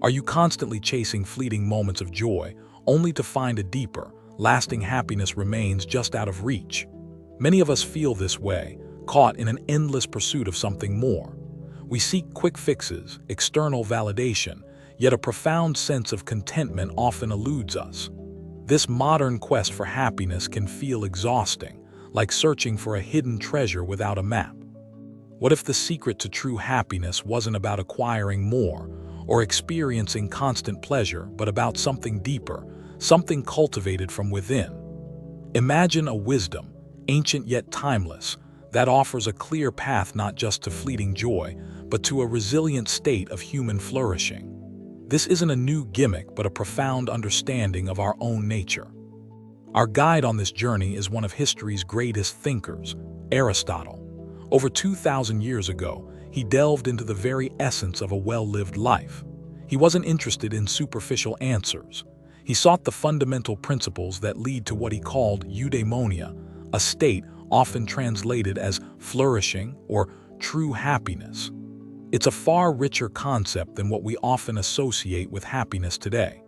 Are you constantly chasing fleeting moments of joy, only to find a deeper, lasting happiness remains just out of reach? Many of us feel this way, caught in an endless pursuit of something more. We seek quick fixes, external validation, yet a profound sense of contentment often eludes us. This modern quest for happiness can feel exhausting, like searching for a hidden treasure without a map. What if the secret to true happiness wasn't about acquiring more or experiencing constant pleasure, but about something deeper, something cultivated from within? Imagine a wisdom, ancient yet timeless, that offers a clear path not just to fleeting joy, but to a resilient state of human flourishing. This isn't a new gimmick, but a profound understanding of our own nature. Our guide on this journey is one of history's greatest thinkers, Aristotle. Over 2,000 years ago, he delved into the very essence of a well-lived life. He wasn't interested in superficial answers. He sought the fundamental principles that lead to what he called eudaimonia, a state often translated as flourishing or true happiness. It's a far richer concept than what we often associate with happiness today.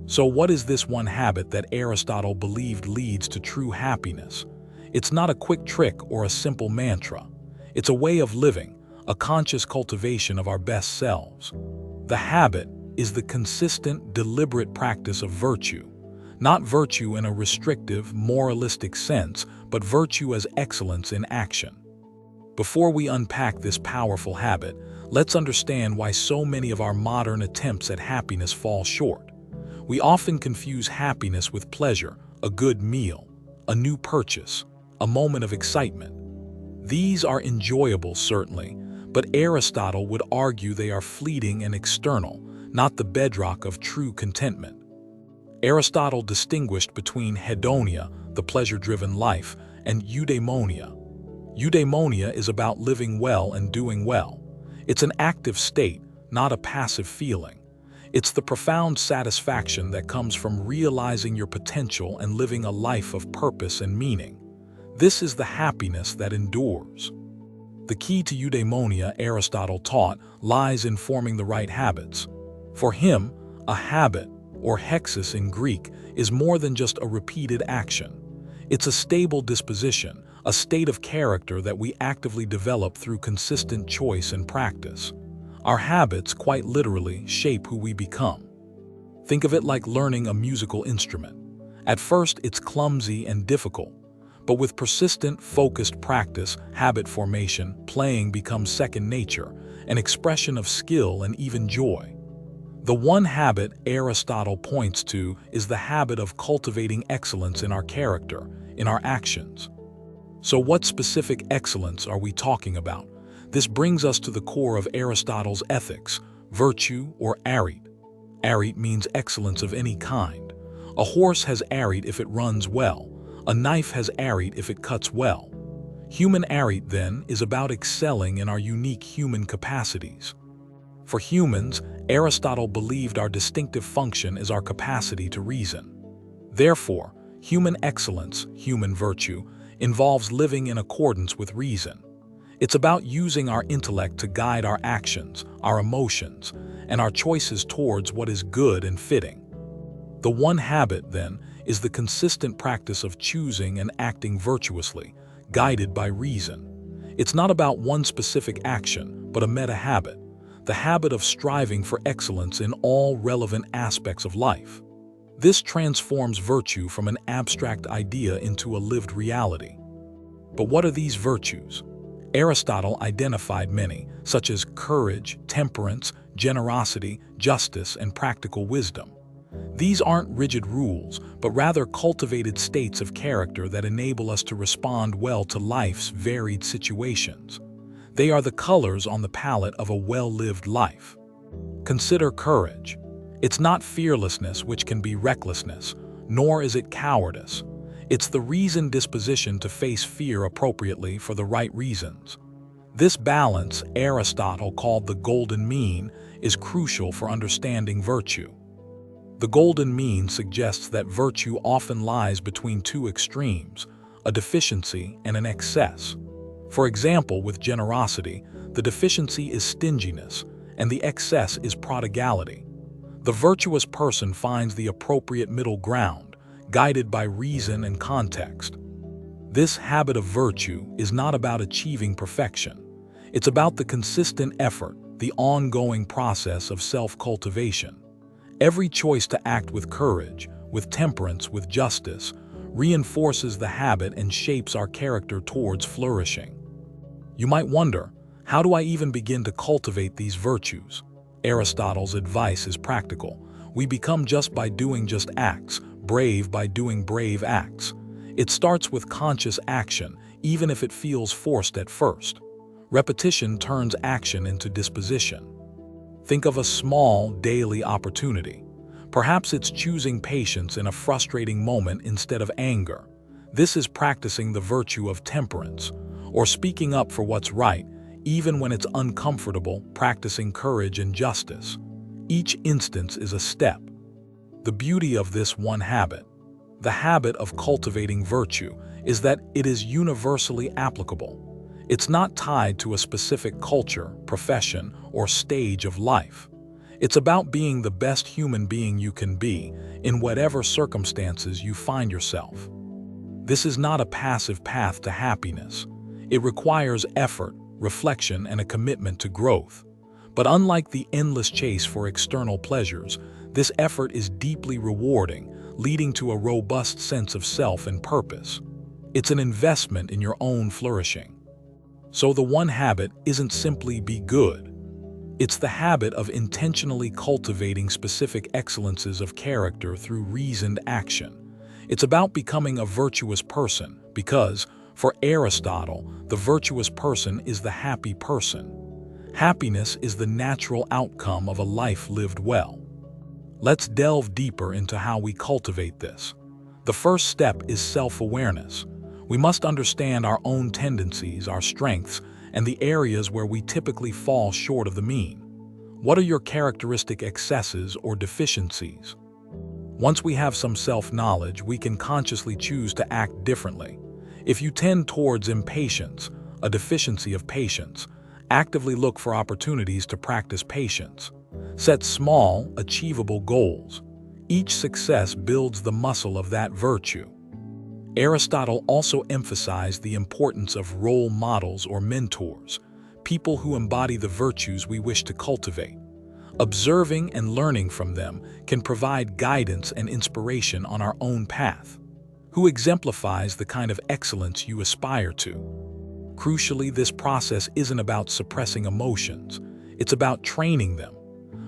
So what is this one habit that Aristotle believed leads to true happiness? It's not a quick trick or a simple mantra. It's a way of living, a conscious cultivation of our best selves. The habit is the consistent, deliberate practice of virtue. Not virtue in a restrictive, moralistic sense, but virtue as excellence in action. Before we unpack this powerful habit, let's understand why so many of our modern attempts at happiness fall short. We often confuse happiness with pleasure, a good meal, a new purchase, a moment of excitement. These are enjoyable, certainly, but Aristotle would argue they are fleeting and external, not the bedrock of true contentment. Aristotle distinguished between hedonia, the pleasure-driven life, and eudaimonia. Eudaimonia is about living well and doing well. It's an active state, not a passive feeling. It's the profound satisfaction that comes from realizing your potential and living a life of purpose and meaning. This is the happiness that endures. The key to eudaimonia, Aristotle taught, lies in forming the right habits. For him, a habit, or hexis in Greek, is more than just a repeated action. It's a stable disposition, a state of character that we actively develop through consistent choice and practice. Our habits, quite literally, shape who we become. Think of it like learning a musical instrument. At first, it's clumsy and difficult, but with persistent, focused practice, habit formation, playing becomes second nature, an expression of skill and even joy. The one habit Aristotle points to is the habit of cultivating excellence in our character, in our actions. So what specific excellence are we talking about? This brings us to the core of Aristotle's ethics, virtue or arete. Arete means excellence of any kind. A horse has arete if it runs well. A knife has arete if it cuts well. Human arete, then, is about excelling in our unique human capacities. For humans, Aristotle believed our distinctive function is our capacity to reason. Therefore, human excellence, human virtue, involves living in accordance with reason. It's about using our intellect to guide our actions, our emotions, and our choices towards what is good and fitting. The one habit, then, is the consistent practice of choosing and acting virtuously, guided by reason. It's not about one specific action, but a meta-habit, the habit of striving for excellence in all relevant aspects of life. This transforms virtue from an abstract idea into a lived reality. But what are these virtues? Aristotle identified many, such as courage, temperance, generosity, justice, and practical wisdom. These aren't rigid rules, but rather cultivated states of character that enable us to respond well to life's varied situations. They are the colors on the palette of a well-lived life. Consider courage. It's not fearlessness, which can be recklessness, nor is it cowardice. It's the reasoned disposition to face fear appropriately for the right reasons. This balance, Aristotle called the golden mean, is crucial for understanding virtue. The golden mean suggests that virtue often lies between two extremes, a deficiency and an excess. For example, with generosity, the deficiency is stinginess, and the excess is prodigality. The virtuous person finds the appropriate middle ground, guided by reason and context. This habit of virtue is not about achieving perfection. It's about the consistent effort, the ongoing process of self-cultivation. Every choice to act with courage, with temperance, with justice, reinforces the habit and shapes our character towards flourishing. You might wonder, how do I even begin to cultivate these virtues? Aristotle's advice is practical. We become just by doing just acts, brave by doing brave acts. It starts with conscious action, even if it feels forced at first. Repetition turns action into disposition. Think of a small, daily opportunity. Perhaps it's choosing patience in a frustrating moment instead of anger. This is practicing the virtue of temperance, or speaking up for what's right, even when it's uncomfortable, practicing courage and justice. Each instance is a step. The beauty of this one habit, the habit of cultivating virtue, is that it is universally applicable. It's not tied to a specific culture, profession, or stage of life. It's about being the best human being you can be, in whatever circumstances you find yourself. This is not a passive path to happiness. It requires effort, reflection, and a commitment to growth. But unlike the endless chase for external pleasures, this effort is deeply rewarding, leading to a robust sense of self and purpose. It's an investment in your own flourishing. So the one habit isn't simply be good. It's the habit of intentionally cultivating specific excellences of character through reasoned action. It's about becoming a virtuous person because, for Aristotle, the virtuous person is the happy person. Happiness is the natural outcome of a life lived well. Let's delve deeper into how we cultivate this. The first step is self-awareness. We must understand our own tendencies, our strengths, and the areas where we typically fall short of the mean. What are your characteristic excesses or deficiencies? Once we have some self-knowledge, we can consciously choose to act differently. If you tend towards impatience, a deficiency of patience, actively look for opportunities to practice patience. Set small, achievable goals. Each success builds the muscle of that virtue. Aristotle also emphasized the importance of role models or mentors, people who embody the virtues we wish to cultivate. Observing and learning from them can provide guidance and inspiration on our own path. Who exemplifies the kind of excellence you aspire to? Crucially, this process isn't about suppressing emotions. It's about training them.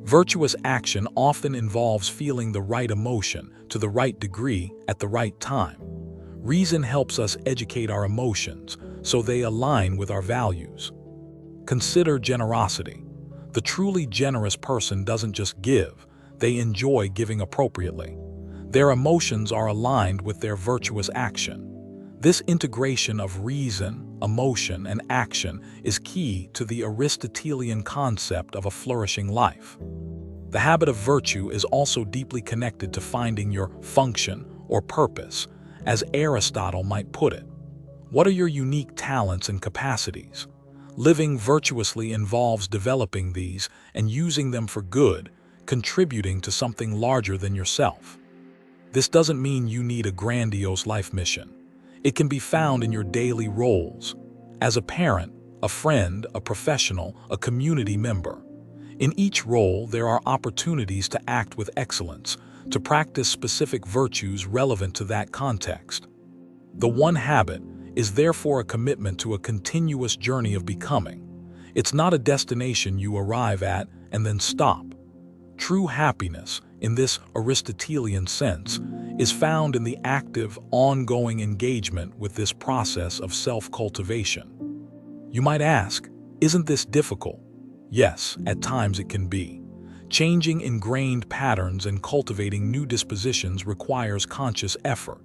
Virtuous action often involves feeling the right emotion to the right degree at the right time. Reason helps us educate our emotions so they align with our values. Consider generosity. The truly generous person doesn't just give, they enjoy giving appropriately. Their emotions are aligned with their virtuous action. This integration of reason, emotion, and action is key to the Aristotelian concept of a flourishing life. The habit of virtue is also deeply connected to finding your function or purpose, as Aristotle might put it. What are your unique talents and capacities? Living virtuously involves developing these and using them for good, contributing to something larger than yourself. This doesn't mean you need a grandiose life mission. It can be found in your daily roles, as a parent, a friend, a professional, a community member. In each role, there are opportunities to act with excellence, to practice specific virtues relevant to that context. The one habit is therefore a commitment to a continuous journey of becoming. It's not a destination you arrive at and then stop. True happiness, in this Aristotelian sense, is found in the active, ongoing engagement with this process of self-cultivation. You might ask, isn't this difficult? Yes, at times it can be. Changing ingrained patterns and cultivating new dispositions requires conscious effort.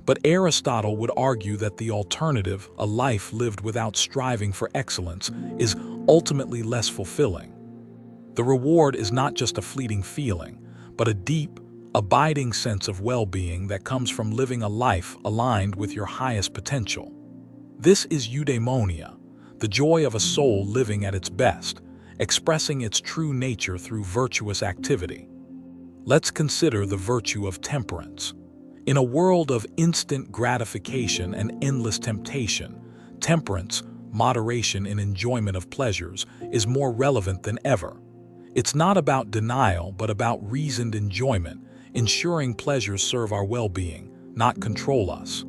But Aristotle would argue that the alternative, a life lived without striving for excellence, is ultimately less fulfilling. The reward is not just a fleeting feeling, but a deep, abiding sense of well-being that comes from living a life aligned with your highest potential. This is eudaimonia, the joy of a soul living at its best, expressing its true nature through virtuous activity. Let's consider the virtue of temperance. In a world of instant gratification and endless temptation, temperance, moderation in enjoyment of pleasures, is more relevant than ever. It's not about denial, but about reasoned enjoyment, ensuring pleasures serve our well-being, not control us.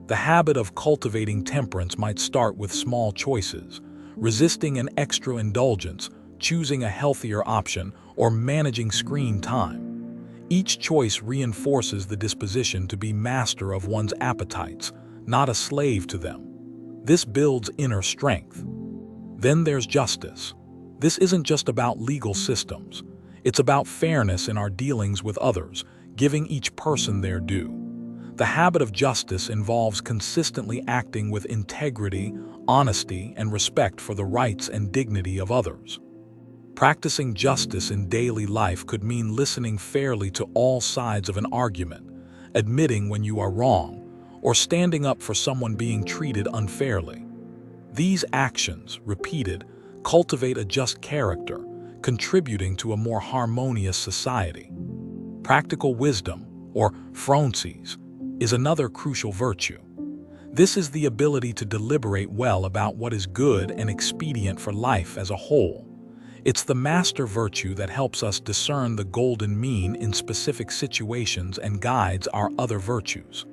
The habit of cultivating temperance might start with small choices, resisting an extra indulgence, choosing a healthier option, or managing screen time. Each choice reinforces the disposition to be master of one's appetites, not a slave to them. This builds inner strength. Then there's justice. This isn't just about legal systems. It's about fairness in our dealings with others, giving each person their due. The habit of justice involves consistently acting with integrity, honesty, and respect for the rights and dignity of others. Practicing justice in daily life could mean listening fairly to all sides of an argument, admitting when you are wrong, or standing up for someone being treated unfairly. These actions, repeated, cultivate a just character, contributing to a more harmonious society. Practical wisdom, or phronses, is another crucial virtue. This is the ability to deliberate well about what is good and expedient for life as a whole. It's the master virtue that helps us discern the golden mean in specific situations and guides our other virtues.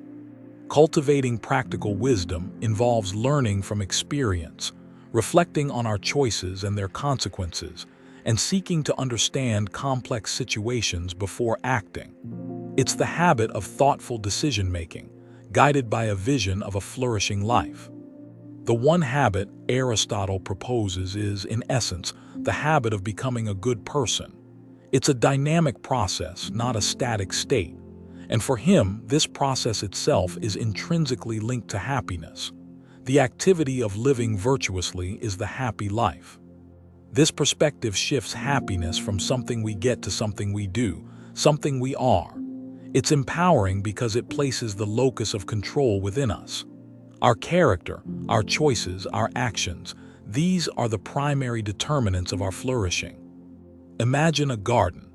Cultivating practical wisdom involves learning from experience, reflecting on our choices and their consequences, and seeking to understand complex situations before acting. It's the habit of thoughtful decision-making, guided by a vision of a flourishing life. The one habit Aristotle proposes is, in essence, the habit of becoming a good person. It's a dynamic process, not a static state. And for him, this process itself is intrinsically linked to happiness. The activity of living virtuously is the happy life. This perspective shifts happiness from something we get to something we do, something we are. It's empowering because it places the locus of control within us. Our character, our choices, our actions, these are the primary determinants of our flourishing. Imagine a garden.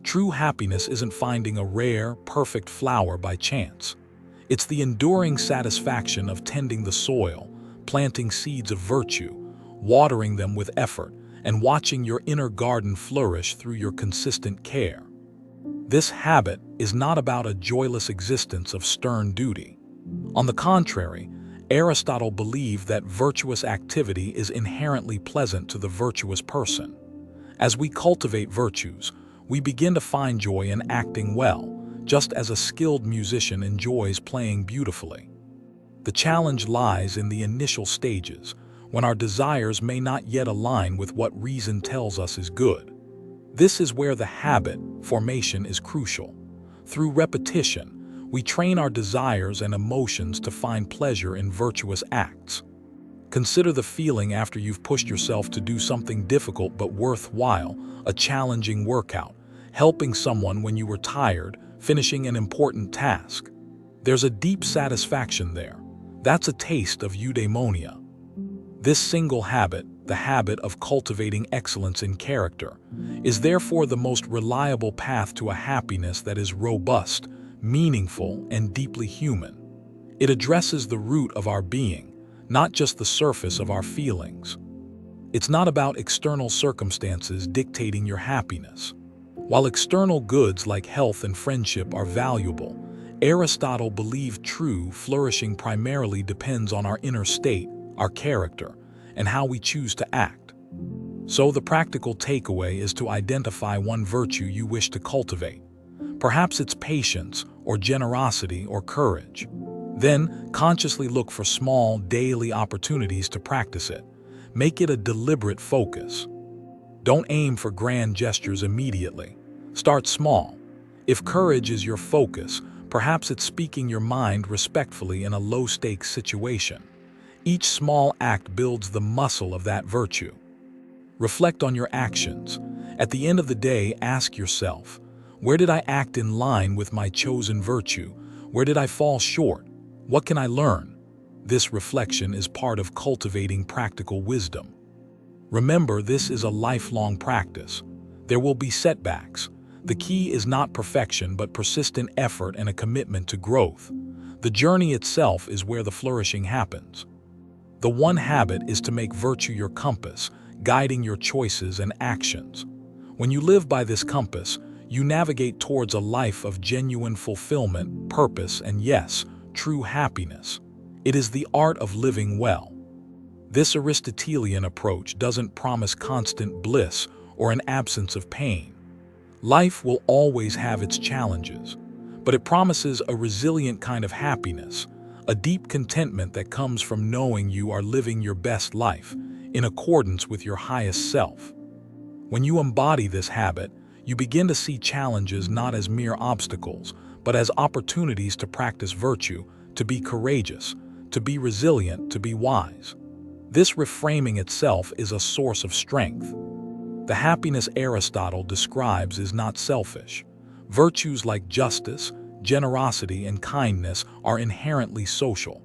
True happiness isn't finding a rare, perfect flower by chance. It's the enduring satisfaction of tending the soil, planting seeds of virtue, watering them with effort, and watching your inner garden flourish through your consistent care. This habit is not about a joyless existence of stern duty. On the contrary, Aristotle believed that virtuous activity is inherently pleasant to the virtuous person. As we cultivate virtues, we begin to find joy in acting well, just as a skilled musician enjoys playing beautifully. The challenge lies in the initial stages, when our desires may not yet align with what reason tells us is good. This is where the habit formation is crucial. Through repetition, we train our desires and emotions to find pleasure in virtuous acts. Consider the feeling after you've pushed yourself to do something difficult but worthwhile, a challenging workout, helping someone when you were tired, finishing an important task. There's a deep satisfaction there. That's a taste of eudaimonia. This single habit, the habit of cultivating excellence in character, is therefore the most reliable path to a happiness that is robust, meaningful, and deeply human. It addresses the root of our being, not just the surface of our feelings. It's not about external circumstances dictating your happiness. While external goods like health and friendship are valuable, Aristotle believed true flourishing primarily depends on our inner state, our character, and how we choose to act. So the practical takeaway is to identify one virtue you wish to cultivate. Perhaps it's patience, or generosity, or courage. Then, consciously look for small, daily opportunities to practice it. Make it a deliberate focus. Don't aim for grand gestures immediately. Start small. If courage is your focus, perhaps it's speaking your mind respectfully in a low-stakes situation. Each small act builds the muscle of that virtue. Reflect on your actions. At the end of the day, ask yourself, where did I act in line with my chosen virtue? Where did I fall short? What can I learn? This reflection is part of cultivating practical wisdom. Remember, this is a lifelong practice. There will be setbacks, The key is not perfection, but persistent effort and a commitment to growth. The journey itself is where the flourishing happens. The one habit is to make virtue your compass, guiding your choices and actions. When you live by this compass, you navigate towards a life of genuine fulfillment, purpose, and yes, true happiness. It is the art of living well. This Aristotelian approach doesn't promise constant bliss or an absence of pain. Life will always have its challenges, but it promises a resilient kind of happiness, a deep contentment that comes from knowing you are living your best life in accordance with your highest self. When you embody this habit, you begin to see challenges not as mere obstacles, but as opportunities to practice virtue, to be courageous, to be resilient, to be wise. This reframing itself is a source of strength. The happiness Aristotle describes is not selfish. Virtues like justice, generosity, and kindness are inherently social.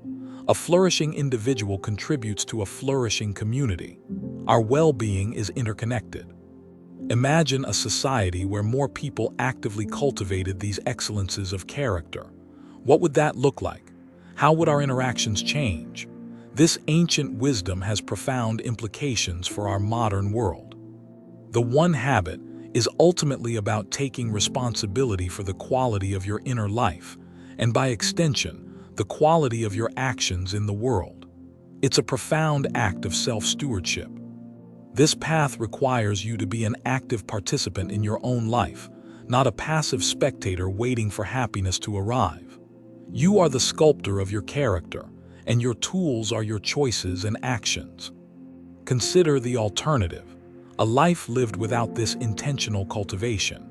A flourishing individual contributes to a flourishing community. Our well-being is interconnected. Imagine a society where more people actively cultivated these excellences of character. What would that look like? How would our interactions change? This ancient wisdom has profound implications for our modern world. The one habit is ultimately about taking responsibility for the quality of your inner life, and by extension, the quality of your actions in the world. It's a profound act of self-stewardship. This path requires you to be an active participant in your own life, not a passive spectator waiting for happiness to arrive. You are the sculptor of your character, and your tools are your choices and actions. Consider the alternative: a life lived without this intentional cultivation.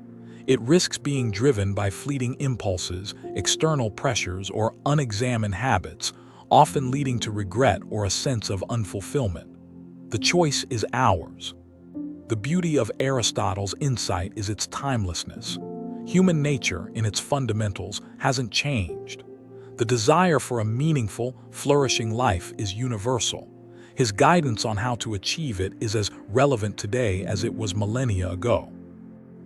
It risks being driven by fleeting impulses, external pressures, or unexamined habits, often leading to regret or a sense of unfulfillment. The choice is ours. The beauty of Aristotle's insight is its timelessness. Human nature, in its fundamentals, hasn't changed. The desire for a meaningful, flourishing life is universal. His guidance on how to achieve it is as relevant today as it was millennia ago.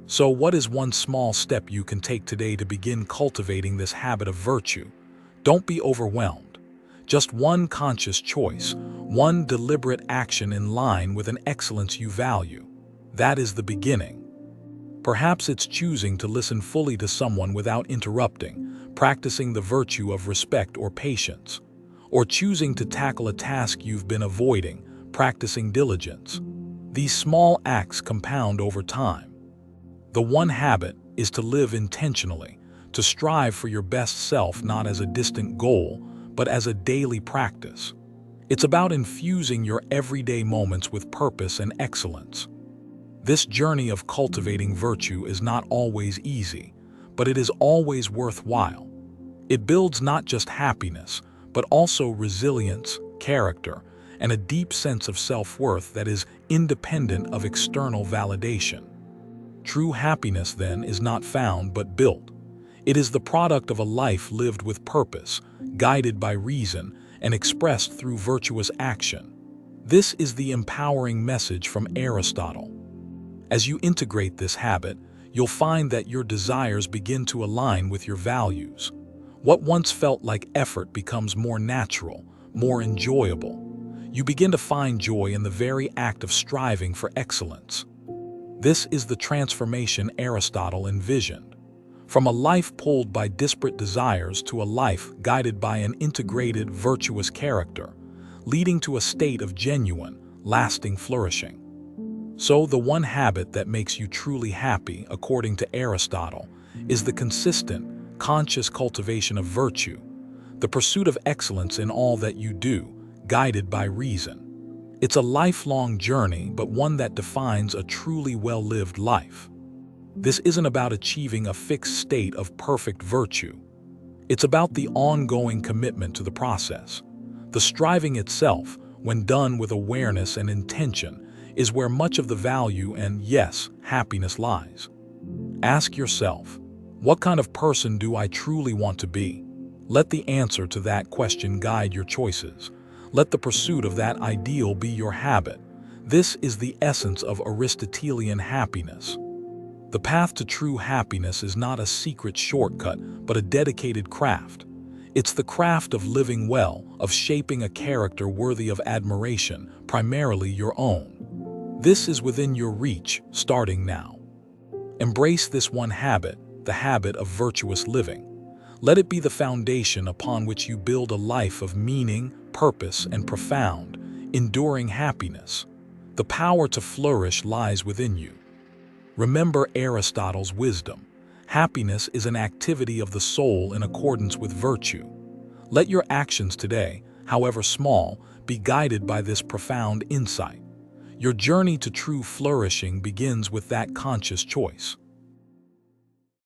So what is one small step you can take today to begin cultivating this habit of virtue? Don't be overwhelmed. Just one conscious choice, one deliberate action in line with an excellence you value. That is the beginning. Perhaps it's choosing to listen fully to someone without interrupting, practicing the virtue of respect or patience, or choosing to tackle a task you've been avoiding, practicing diligence. These small acts compound over time. The one habit is to live intentionally, to strive for your best self not as a distant goal, but as a daily practice. It's about infusing your everyday moments with purpose and excellence. This journey of cultivating virtue is not always easy, but it is always worthwhile. It builds not just happiness, but also resilience, character, and a deep sense of self-worth that is independent of external validation. True happiness, then, is not found but built. It is the product of a life lived with purpose, guided by reason, and expressed through virtuous action. This is the empowering message from Aristotle. As you integrate this habit, you'll find that your desires begin to align with your values. What once felt like effort becomes more natural, more enjoyable. You begin to find joy in the very act of striving for excellence. This is the transformation Aristotle envisioned. From a life pulled by disparate desires to a life guided by an integrated, virtuous character, leading to a state of genuine, lasting flourishing. So the one habit that makes you truly happy, according to Aristotle, is the consistent, conscious cultivation of virtue, the pursuit of excellence in all that you do, guided by reason. It's a lifelong journey, but one that defines a truly well-lived life. This isn't about achieving a fixed state of perfect virtue. It's about the ongoing commitment to the process. The striving itself, when done with awareness and intention, is where much of the value and, yes, happiness lies. Ask yourself, what kind of person do I truly want to be? Let the answer to that question guide your choices. Let the pursuit of that ideal be your habit. This is the essence of Aristotelian happiness. The path to true happiness is not a secret shortcut, but a dedicated craft. It's the craft of living well, of shaping a character worthy of admiration, primarily your own. This is within your reach, starting now. Embrace this one habit, the habit of virtuous living. Let it be the foundation upon which you build a life of meaning, purpose, and profound, enduring happiness. The power to flourish lies within you. Remember Aristotle's wisdom. Happiness is an activity of the soul in accordance with virtue. Let your actions today, however small, be guided by this profound insight. Your journey to true flourishing begins with that conscious choice.